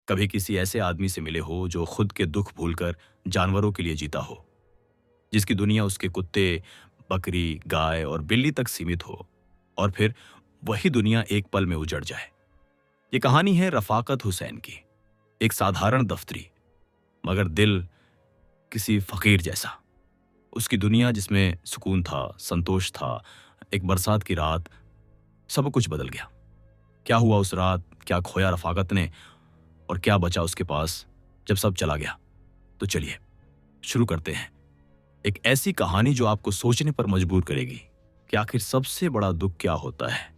कभी किसी ऐसे आदमी से मिले हो जो खुद के दुख भूलकर जानवरों के लिए जीता हो, जिसकी दुनिया उसके कुत्ते, बकरी, गाय और बिल्ली तक सीमित हो, और फिर वही दुनिया एक पल में उजड़ जाए। ये कहानी है रफाकत हुसैन की, एक साधारण दफ्तरी मगर दिल किसी फकीर जैसा। उसकी दुनिया जिसमें सुकून था, संतोष था, एक बरसात की रात, सब कुछ बदल गया। क्या हुआ उस रात, क्या खोया रफाकत ने, और क्या बचा उसके पास जब सब चला गया? तो चलिए शुरू करते हैं। एक ऐसी कहानी जो आपको सोचने पर मजबूर करेगी कि आखिर सबसे बड़ा दुख क्या होता है,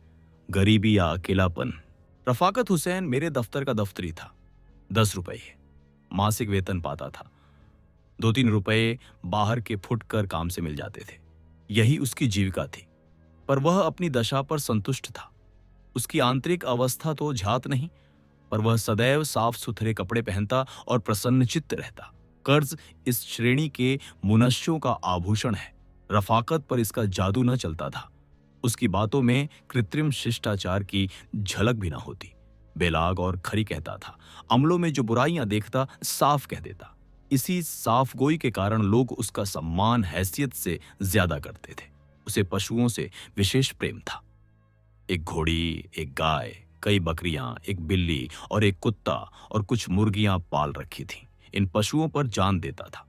गरीबी या अकेलापन। रफाकत हुसैन मेरे दफ्तर का दफ्तरी था। 10 रुपये मासिक वेतन पाता था। 2-3 रुपए बाहर के फुटकर काम से मिल जाते थे। यही उसकी जीविका थी। पर वह अपनी दशा पर संतुष्ट था। उसकी आंतरिक अवस्था तो झात नहीं, पर वह सदैव साफ सुथरे कपड़े पहनता और प्रसन्नचित्त रहता। कर्ज इस श्रेणी के मुनश्यों का आभूषण है। रफाकत पर इसका जादू न चलता था। उसकी बातों में कृत्रिम शिष्टाचार की झलक भी न होती। बेलाग और खरी कहता था, अमलों में जो बुराइयां देखता साफ कह देता। इसी साफ गोई के कारण लोग उसका सम्मान हैसियत से ज्यादा करते थे। उसे पशुओं से विशेष प्रेम था। एक घोड़ी, एक गाय, कई बकरियां, एक बिल्ली और एक कुत्ता और कुछ मुर्गियां पाल रखी थीं। इन पशुओं पर जान देता था।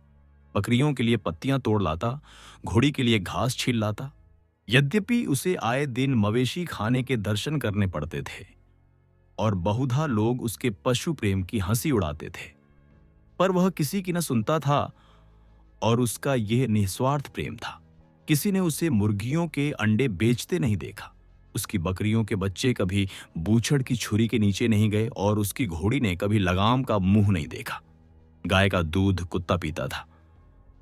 बकरियों के लिए पत्तियां तोड़ लाता, घोड़ी के लिए घास छील लाता। यद्यपि उसे आए दिन मवेशी खाने के दर्शन करने पड़ते थे और बहुधा लोग उसके पशु प्रेम की हंसी उड़ाते थे, पर वह किसी की न सुनता था। और उसका यह निस्वार्थ प्रेम था। किसी ने उसे मुर्गियों के अंडे बेचते नहीं देखा। उसकी बकरियों के बच्चे कभी बूछड़ की छुरी के नीचे नहीं गए और उसकी घोड़ी ने कभी लगाम का मुंह नहीं देखा। गाय का दूध कुत्ता पीता था।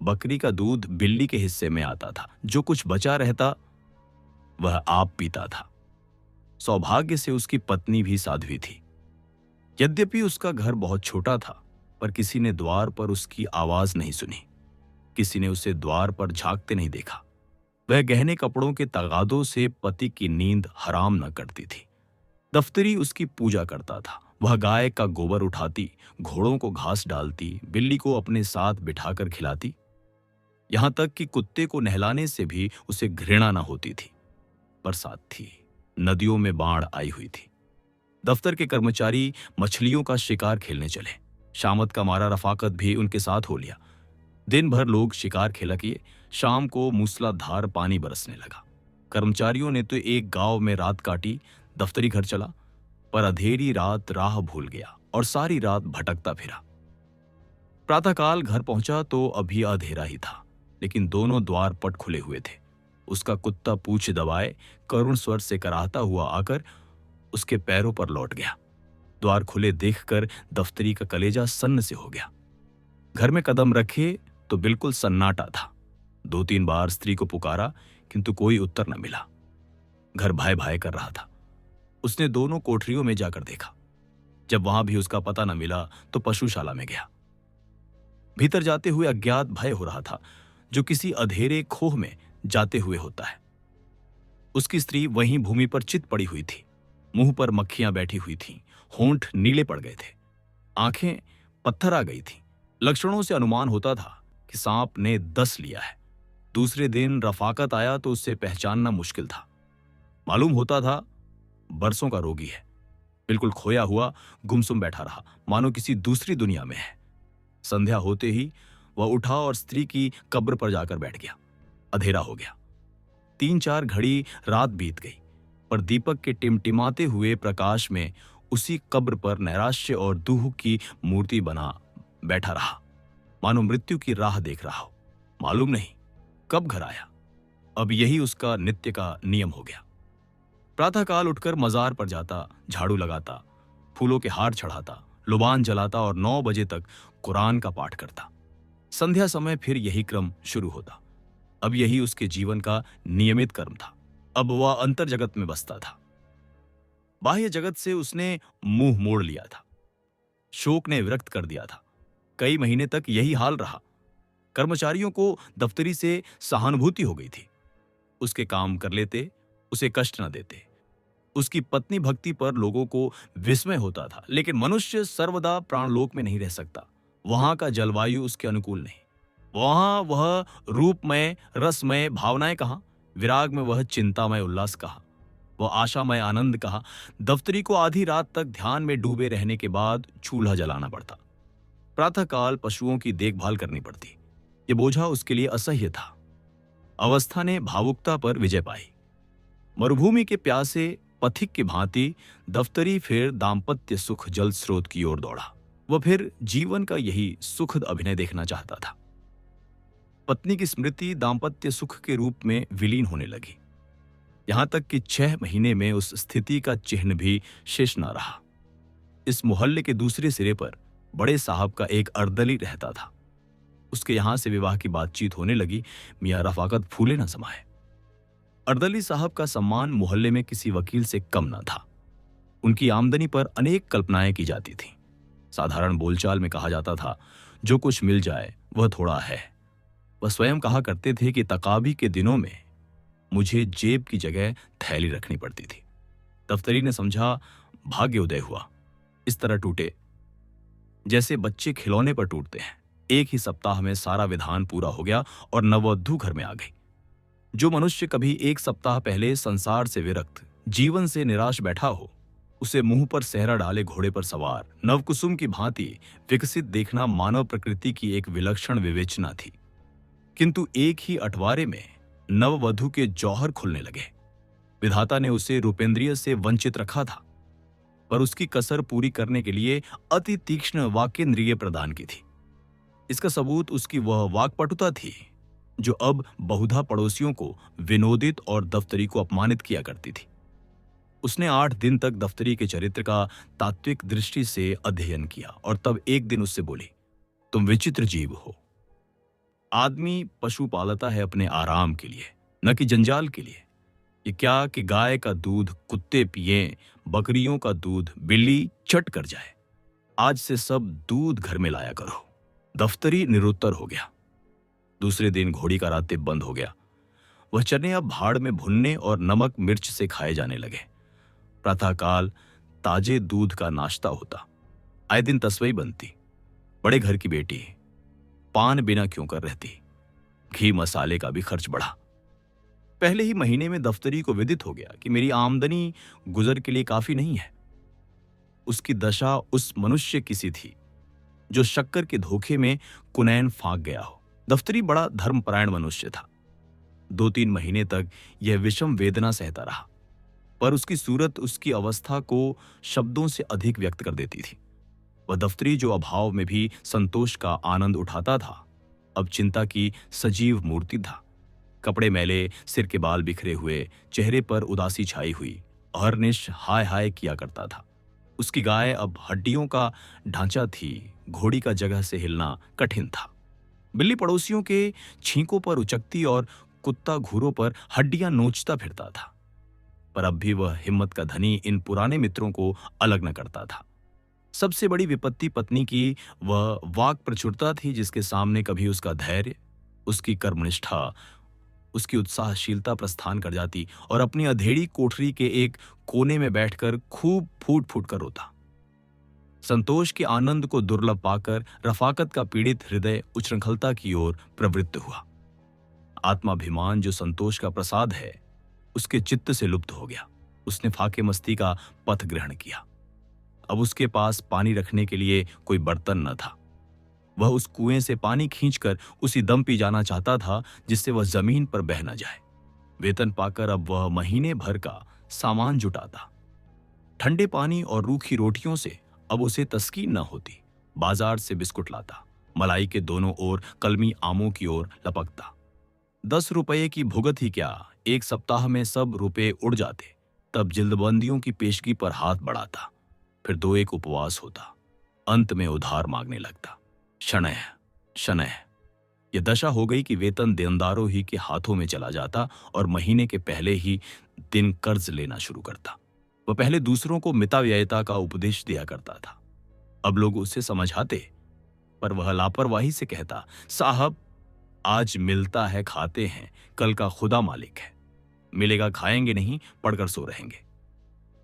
बकरी का दूध बिल्ली के हिस्से में आता था। जो कुछ बचा रहता वह आप पीता था। सौभाग्य से उसकी पत्नी भी साध्वी थी। यद्यपि उसका घर बहुत छोटा था, पर किसी ने द्वार पर उसकी आवाज नहीं सुनी। किसी ने उसे द्वार पर झांकते नहीं देखा। वह गहने कपड़ों के तगादों से पति की नींद हराम न करती थी। दफ्तरी उसकी पूजा करता था। वह गाय का गोबर उठाती, घोड़ों को घास डालती, बिल्ली को अपने साथ बिठाकर खिलाती। यहां तक कि कुत्ते को नहलाने से भी उसे घृणा न होती थी। बरसात थी, नदियों में बाढ़ आई हुई थी। दफ्तर के कर्मचारी मछलियों का शिकार खेलने चले। शामत का मारा रफाकत भी उनके साथ हो लिया। दिन भर लोग शिकार खेला किए। शाम को मूसलाधार पानी बरसने लगा। कर्मचारियों ने तो एक गांव में रात काटी। दफ्तरी घर चला, पर अंधेरी रात राह भूल गया और सारी रात भटकता फिरा। प्रातःकाल घर पहुंचा तो अभी अंधेरा ही था, लेकिन दोनों द्वार पट खुले हुए थे। उसका कुत्ता पूंछ दबाए करुण स्वर से कराहता हुआ आकर उसके पैरों पर लौट गया। द्वार खुले देखकर दफ्तरी का कलेजा सन्न से हो गया। घर में कदम रखे तो बिल्कुल सन्नाटा था। 2-3 बार स्त्री को पुकारा, किंतु कोई उत्तर न मिला। घर भाई भाई कर रहा था। उसने दोनों कोठरियों में जाकर देखा। जब वहां भी उसका पता न मिला तो पशुशाला में गया। भीतर जाते हुए अज्ञात भय हो रहा था, जो किसी अधेरे खोह में जाते हुए होता है। उसकी स्त्री वहीं भूमि पर चित पड़ी हुई थी। मुंह पर मक्खियां बैठी हुई थीं, होंठ नीले पड़ गए थे, आंखें पत्थर आ गई थीं। लक्षणों से अनुमान होता था कि सांप ने दस लिया है। दूसरे दिन रफाकत आया तो उससे पहचानना मुश्किल था। मालूम होता था बरसों का रोगी है। बिल्कुल खोया हुआ गुमसुम बैठा रहा, मानो किसी दूसरी दुनिया में है। संध्या होते ही वह उठा और स्त्री की कब्र पर जाकर बैठ गया। अंधेरा हो गया। 3-4 घड़ी रात बीत गई, पर दीपक के टिमटिमाते हुए प्रकाश में उसी कब्र पर नैराश्य और दुह की मूर्ति बना बैठा रहा, मानो मृत्यु की राह देख रहा हो। मालूम नहीं कब घर आया। अब यही उसका नित्य का नियम हो गया। प्रातःकाल उठकर मजार पर जाता, झाड़ू लगाता, फूलों के हार चढ़ाता, लुबान जलाता और 9 बजे तक कुरान का पाठ करता। संध्या समय फिर यही क्रम शुरू होता। अब यही उसके जीवन का नियमित कर्म था। अब वह अंतर जगत में बसता था। बाह्य जगत से उसने मुंह मोड़ लिया था। शोक ने विरक्त कर दिया था। कई महीने तक यही हाल रहा। कर्मचारियों को दफ्तरी से सहानुभूति हो गई थी। उसके काम कर लेते, उसे कष्ट न देते। उसकी पत्नी भक्ति पर लोगों को विस्मय होता था, लेकिन मनुष्य सर्वदा प्राणलोक में नहीं रह सकता। वहां का जलवायु उसके अनुकूल नहीं। वहां वह रूपमय, रसमय भावनाएं कहाँ, विराग में वह चिंतामय उल्लास कहाँ, वह आशामय आनंद कहाँ। दफ्तरी को आधी रात तक ध्यान में डूबे रहने के बाद चूल्हा जलाना पड़ता। प्रातःकाल पशुओं की देखभाल करनी पड़ती। ये बोझा उसके लिए असह्य था। अवस्था ने भावुकता पर विजय पाई। मरुभूमि के प्यासे पथिक की भांति दफ्तरी फिर दाम्पत्य सुख जल स्रोत की ओर दौड़ा। वह फिर जीवन का यही सुखद अभिनय देखना चाहता था। पत्नी की स्मृति दाम्पत्य सुख के रूप में विलीन होने लगी, यहां तक कि 6 महीने में उस स्थिति का चिन्ह भी शेष न रहा। इस मोहल्ले के दूसरे सिरे पर बड़े साहब का एक अर्दली रहता था। उसके यहां से विवाह की बातचीत होने लगी। मियां रफाकत फूले न समाये। अर्दली साहब का सम्मान मोहल्ले में किसी वकील से कम न था। उनकी आमदनी पर अनेक कल्पनाएं की जाती थीं। साधारण बोलचाल में कहा जाता था, जो कुछ मिल जाए वह थोड़ा है। वह स्वयं कहा करते थे कि तकाबी के दिनों में मुझे जेब की जगह थैली रखनी पड़ती थी। दफ्तरी ने समझा भाग्य उदय हुआ। इस तरह टूटे जैसे बच्चे खिलौने पर टूटते हैं। एक ही सप्ताह में सारा विधान पूरा हो गया और नववधू घर में आ गई। जो मनुष्य कभी एक सप्ताह पहले संसार से विरक्त, जीवन से निराश बैठा हो, उसे मुंह पर सेहरा डाले घोड़े पर सवार नवकुसुम की भांति विकसित देखना मानव प्रकृति की एक विलक्षण विवेचना थी। किंतु एक ही अठवारे में नववधू के जौहर खुलने लगे। विधाता ने उसे रूपेंद्रिय से वंचित रखा था, पर उसकी कसर पूरी करने के लिए अति तीक्ष्ण वाकेंद्रिय प्रदान की थी। इसका सबूत उसकी वह वाक्पटुता थी जो अब बहुधा पड़ोसियों को विनोदित और दफ्तरी को अपमानित किया करती थी। उसने 8 दिन तक दफ्तरी के चरित्र का तात्विक दृष्टि से अध्ययन किया और तब एक दिन उससे बोली, तुम विचित्र जीव हो। आदमी पशु पालता है अपने आराम के लिए, न कि जंजाल के लिए। ये क्या कि गाय का दूध कुत्ते पिएं, बकरियों का दूध बिल्ली चट कर जाए। आज से सब दूध घर में लाया करो। दफ्तरी निरुत्तर हो गया। दूसरे दिन घोड़ी का रात्रि बंद हो गया। वह चने अब भाड़ में भुनने और नमक मिर्च से खाए जाने लगे। प्रातःकाल ताजे दूध का नाश्ता होता। आए दिन तसवई बनती। बड़े घर की बेटी पान बिना क्यों कर रहती। घी मसाले का भी खर्च बढ़ा। पहले ही महीने में दफ्तरी को विदित हो गया कि मेरी आमदनी गुजर के लिए काफी नहीं है। उसकी दशा उस मनुष्य की सी थी जो शक्कर के धोखे में कुनैन फांक गया हो। दफ्तरी बड़ा धर्मपरायण मनुष्य था। 2-3 महीने तक यह विषम वेदना सहता रहा, पर उसकी सूरत उसकी अवस्था को शब्दों से अधिक व्यक्त कर देती थी। वह दफ्तरी जो अभाव में भी संतोष का आनंद उठाता था, अब चिंता की सजीव मूर्ति था। कपड़े मैले, सिर के बाल बिखरे हुए, चेहरे पर उदासी छाई हुई, अहर्निश हाय हाय किया करता था। उसकी गाय अब हड्डियों का ढांचा थी, घोड़ी का जगह से हिलना कठिन था। बिल्ली पड़ोसियों के छींकों पर उचकती और कुत्ता घूरों पर हड्डियां नोचता फिरता था, पर अब भी वह हिम्मत का धनी इन पुराने मित्रों को अलग न करता था। सबसे बड़ी विपत्ति पत्नी की वह वाक प्रचुरता थी, जिसके सामने कभी उसका धैर्य, उसकी कर्मनिष्ठा, उसकी उत्साहशीलता प्रस्थान कर जाती और अपनी अधेड़ी कोठरी के एक कोने में बैठकर खूब फूट फूट कर रोता। संतोष के आनंद को दुर्लभ पाकर रफाकत का पीड़ित हृदय उच्छृंखलता की ओर प्रवृत्त हुआ। आत्माभिमान जो संतोष का प्रसाद है, उसके चित्त से लुप्त हो गया। उसने फाके मस्ती का पथ ग्रहण किया। अब उसके पास पानी रखने के लिए कोई बर्तन न था। वह उस कुएं से पानी खींचकर उसी दम पी जाना चाहता था जिससे वह जमीन पर बह न जाए। वेतन पाकर अब वह महीने भर का सामान जुटाता। ठंडे पानी और रूखी रोटियों से अब उसे तस्कीन न होती। बाजार से बिस्कुट लाता, मलाई के दोनों ओर कलमी आमों की ओर लपकता। 10 रुपये की भुगत ही क्या, 1 सप्ताह में सब रुपए उड़ जाते। तब जिल्दबंदियों की पेशगी पर हाथ बढ़ाता, फिर 2-1 उपवास होता, अंत में उधार मांगने लगता। शनैः शनैः यह दशा हो गई कि वेतन देनदारों ही के हाथों में चला जाता और महीने के पहले ही दिन कर्ज लेना शुरू करता। वह पहले दूसरों को मिताव्ययिता का उपदेश दिया करता था। अब लोग उसे समझाते, पर वह लापरवाही से कहता, साहब आज मिलता है खाते हैं, कल का खुदा मालिक है। मिलेगा खाएंगे नहीं, पढ़कर सो रहेंगे।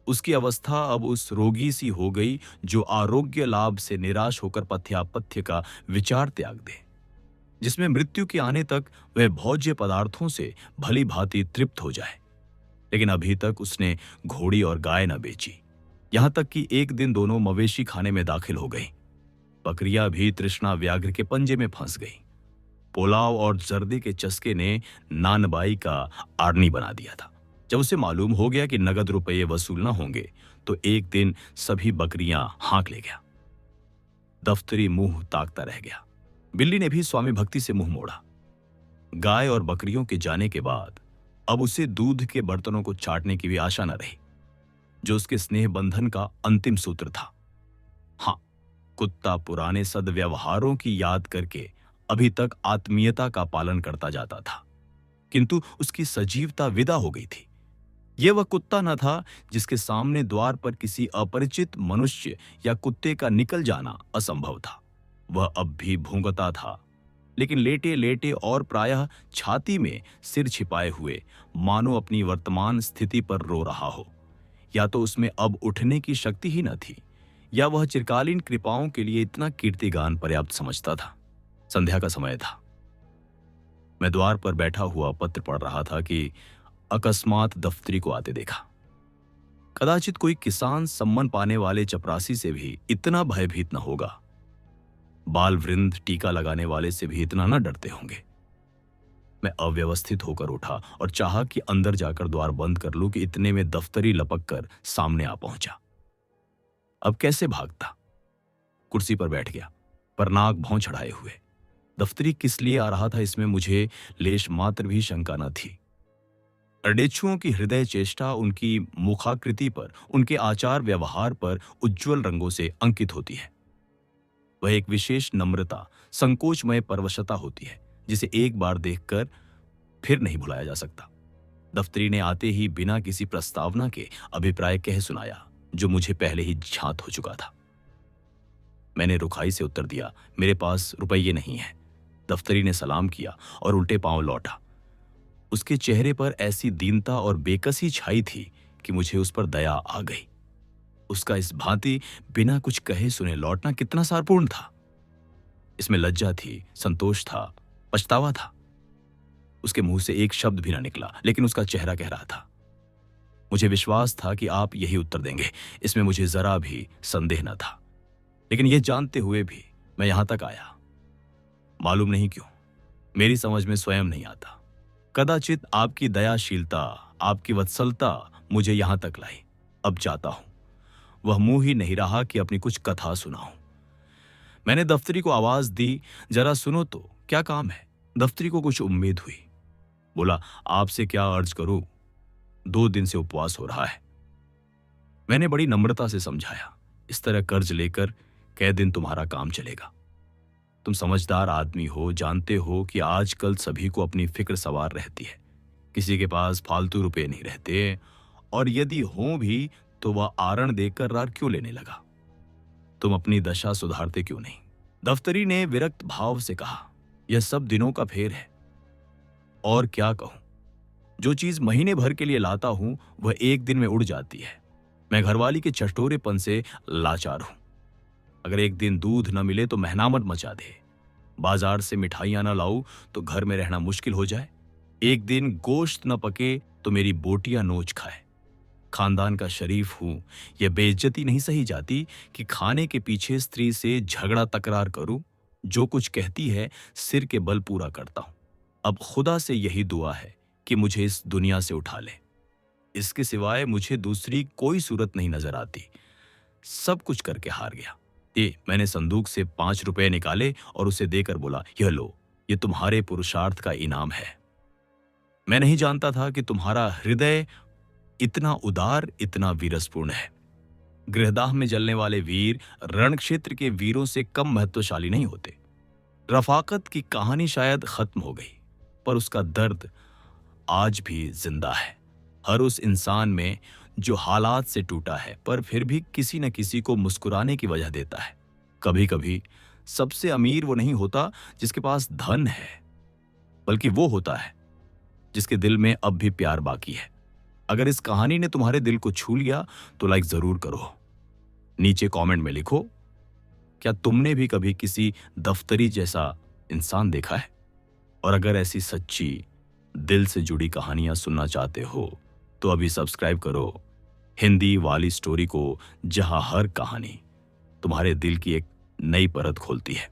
उसकी अवस्था अब उस रोगी सी हो गई जो आरोग्य लाभ से निराश होकर पथ्यापथ्य का विचार त्याग दे, जिसमें मृत्यु के आने तक वह भोज्य पदार्थों से भली भांति तृप्त हो जाए। लेकिन अभी तक उसने घोड़ी और गाय न बेची, यहां तक कि एक दिन दोनों मवेशी खाने में दाखिल हो गई। बकरियां भी तृष्णा व्याघ्र के पंजे में फंस गई। पुलाव और जर्दे के चस्के ने नानबाई का आड़नी बना दिया था। जब उसे मालूम हो गया कि नगद रुपये वसूल न होंगे, तो एक दिन सभी बकरियां हाँक ले गया। दफ्तरी मुंह ताकता रह गया। बिल्ली ने भी स्वामी भक्ति से मुंह मोड़ा। गाय और बकरियों के जाने के बाद अब उसे दूध के बर्तनों को चाटने की भी आशा न रही, जो उसके स्नेह बंधन का अंतिम सूत्र था। हाँ, कुत्ता पुराने सद्व्यवहारों की याद करके अभी तक आत्मीयता का पालन करता जाता था, किंतु उसकी सजीवता विदा हो गई थी। यह वह कुत्ता न था जिसके सामने द्वार पर किसी अपरिचित मनुष्य या कुत्ते का निकल जाना असंभव था। वह अब भी भूंगता था, लेकिन लेटे लेटे और प्रायः छाती में सिर छिपाए हुए, मानो अपनी वर्तमान स्थिति पर रो रहा हो। या तो उसमें अब उठने की शक्ति ही न थी, या वह चिरकालीन कृपाओं के लिए इतना कीर्तिगान पर्याप्त समझता था। संध्या का समय था। मैं द्वार पर बैठा हुआ पत्र पढ़ रहा था कि अकस्मात दफ्तरी को आते देखा। कदाचित कोई किसान सम्मान पाने वाले चपरासी से भी इतना भयभीत न होगा। बाल वृंद टीका लगाने वाले से भी इतना न डरते होंगे। मैं अव्यवस्थित होकर उठा और चाहा कि अंदर जाकर द्वार बंद कर लूं कि इतने में दफ्तरी लपक कर सामने आ पहुंचा। अब कैसे भागता? कुर्सी पर बैठ गया, पर नाक भौं चढ़ाए हुए। दफ्तरी किस लिए आ रहा था, इसमें मुझे लेश मात्र भी शंका न थी। अडेछुओं की हृदय चेष्टा उनकी मुखाकृति पर, उनके आचार व्यवहार पर उज्ज्वल रंगों से अंकित होती है। वह एक विशेष नम्रता, संकोचमय परवशता होती है, जिसे एक बार देखकर फिर नहीं भुलाया जा सकता। दफ्तरी ने आते ही बिना किसी प्रस्तावना के अभिप्राय कह सुनाया, जो मुझे पहले ही झांत हो चुका था। मैंने रुखाई से उत्तर दिया, मेरे पास रुपये नहीं है। दफ्तरी ने सलाम किया और उल्टे पांव लौटा। उसके चेहरे पर ऐसी दीनता और बेकसी छाई थी कि मुझे उस पर दया आ गई। उसका इस भांति बिना कुछ कहे सुने लौटना कितना सारपूर्ण था। इसमें लज्जा थी, संतोष था, पछतावा था। उसके मुंह से एक शब्द भी न निकला, लेकिन उसका चेहरा कह रहा था। मुझे विश्वास था कि आप यही उत्तर देंगे, इसमें मुझे जरा भी संदेह न था। लेकिन यह जानते हुए भी मैं यहां तक आया। मालूम नहीं क्यों, मेरी समझ में स्वयं नहीं आता। कदाचित आपकी दयाशीलता, आपकी वत्सलता मुझे यहां तक लाई। अब जाता हूं। वह मुंह ही नहीं रहा कि अपनी कुछ कथा सुनाऊं। मैंने दफ्तरी को आवाज दी, जरा सुनो तो, क्या काम है? दफ्तरी को कुछ उम्मीद हुई। बोला, आपसे क्या अर्ज करूं, 2 दिन से उपवास हो रहा है। मैंने बड़ी नम्रता से समझाया, इस तरह कर्ज लेकर कै दिन तुम्हारा काम चलेगा? तुम समझदार आदमी हो, जानते हो कि आजकल सभी को अपनी फिक्र सवार रहती है। किसी के पास फालतू रुपए नहीं रहते, और यदि हों भी तो वह आरण देकर रार क्यों लेने लगा? तुम अपनी दशा सुधारते क्यों नहीं? दफ्तरी ने विरक्त भाव से कहा, यह सब दिनों का फेर है। और क्या कहूं, जो चीज महीने भर के लिए लाता हूं वह एक दिन में उड़ जाती है। मैं घरवाली के चटोरेपन से लाचार हूं। अगर एक दिन दूध न मिले तो मेहनामत मचा दे। बाजार से मिठाइयां न लाऊं तो घर में रहना मुश्किल हो जाए। एक दिन गोश्त न पके तो मेरी बोटियां नोच खाए। खानदान का शरीफ हूं, यह बेइज्जती नहीं सही जाती कि खाने के पीछे स्त्री से झगड़ा तकरार करूं। जो कुछ कहती है सिर के बल पूरा करता हूं। अब खुदा से यही दुआ है कि मुझे इस दुनिया से उठा ले। इसके सिवाय मुझे दूसरी कोई सूरत नहीं नजर आती। सब कुछ करके हार गया। मैंने संदूक से 5 रुपए निकाले और उसे देकर बोला, यह लो, ये तुम्हारे पुरुषार्थ का इनाम है। मैं नहीं जानता था कि तुम्हारा हृदय इतना उदार, इतना वीरसपूर्ण है। गृहदाह में जलने वाले वीर रण क्षेत्र के वीरों से कम महत्वशाली नहीं होते। रफाकत की कहानी शायद खत्म हो गई, पर उसका दर्द आज भी जिंदा है। हर उस इंसान में जो हालात से टूटा है, पर फिर भी किसी न किसी को मुस्कुराने की वजह देता है। कभी कभी सबसे अमीर वो नहीं होता जिसके पास धन है, बल्कि वो होता है जिसके दिल में अब भी प्यार बाकी है। अगर इस कहानी ने तुम्हारे दिल को छू लिया तो लाइक जरूर करो। नीचे कमेंट में लिखो, क्या तुमने भी कभी किसी दफ्तरी जैसा इंसान देखा है? और अगर ऐसी सच्ची दिल से जुड़ी कहानियां सुनना चाहते हो तो अभी सब्सक्राइब करो हिंदी वाली स्टोरी को, जहां हर कहानी तुम्हारे दिल की एक नई परत खोलती है।